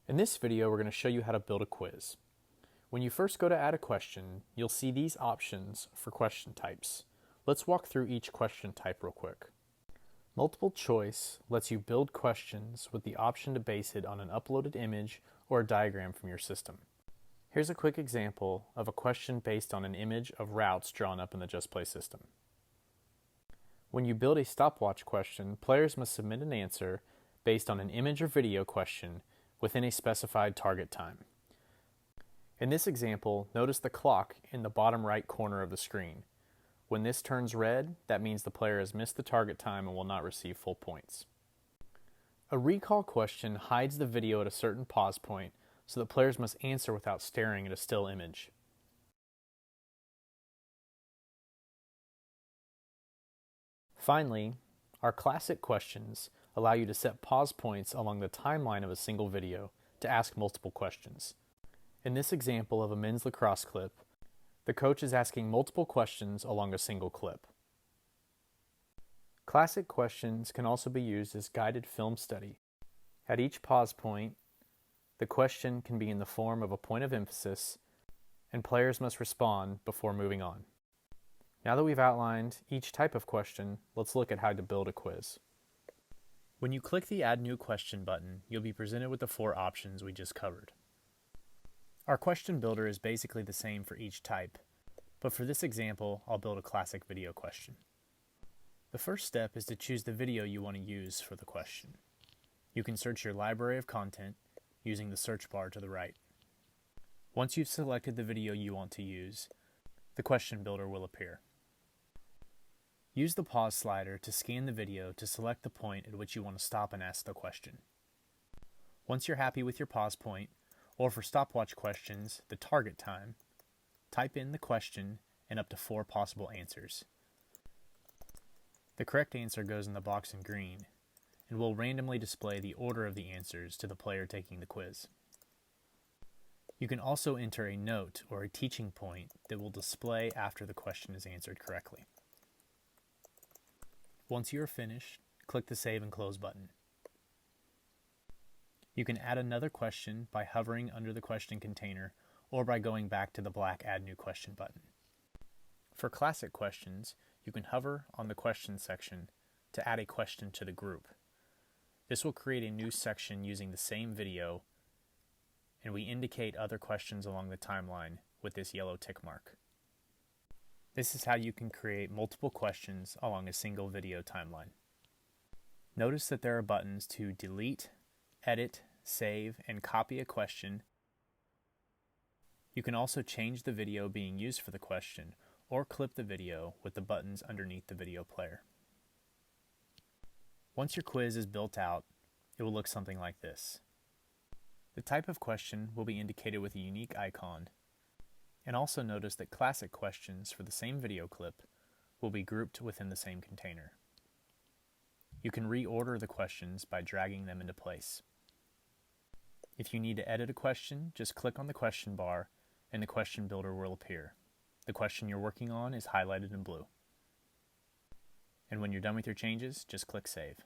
In this video, we're going to show you how to build a quiz. When you first go to add a question, you'll see these options for question types. Let's walk through each question type real quick. Multiple choice lets you build questions with the option to base it on an uploaded image or a diagram from your system. Here's a quick example of a question based on an image of routes drawn up in the JustPlay system. When you build a stopwatch question, players must submit an answer based on an image or video question within a specified target time. In this example, notice the clock in the bottom right corner of the screen. When this turns red, that means the player has missed the target time and will not receive full points. A recall question hides the video at a certain pause point, so that players must answer without staring at a still image. Finally, our classic questions allow you to set pause points along the timeline of a single video to ask multiple questions. In this example of a men's lacrosse clip, the coach is asking multiple questions along a single clip. Classic questions can also be used as guided film study. At each pause point, the question can be in the form of a point of emphasis, and players must respond before moving on. Now that we've outlined each type of question, let's look at how to build a quiz. When you click the Add New Question button, you'll be presented with the 4 options we just covered. Our question builder is basically the same for each type, but for this example, I'll build a classic video question. The first step is to choose the video you want to use for the question. You can search your library of content using the search bar to the right. Once you've selected the video you want to use, the question builder will appear. Use the pause slider to scan the video to select the point at which you want to stop and ask the question. Once you're happy with your pause point, or for stopwatch questions, the target time, type in the question and up to 4 possible answers. The correct answer goes in the box in green, and will randomly display the order of the answers to the player taking the quiz. You can also enter a note or a teaching point that will display after the question is answered correctly. Once you are finished, click the Save and Close button. You can add another question by hovering under the question container or by going back to the black Add New Question button. For classic questions, you can hover on the question section to add a question to the group. This will create a new section using the same video, and we indicate other questions along the timeline with this yellow tick mark. This is how you can create multiple questions along a single video timeline. Notice that there are buttons to delete, edit, save, and copy a question. You can also change the video being used for the question or clip the video with the buttons underneath the video player. Once your quiz is built out, it will look something like this. The type of question will be indicated with a unique icon, and also notice that classic questions for the same video clip will be grouped within the same container. You can reorder the questions by dragging them into place. If you need to edit a question, just click on the question bar and the question builder will appear. The question you're working on is highlighted in blue. And when you're done with your changes, just click Save.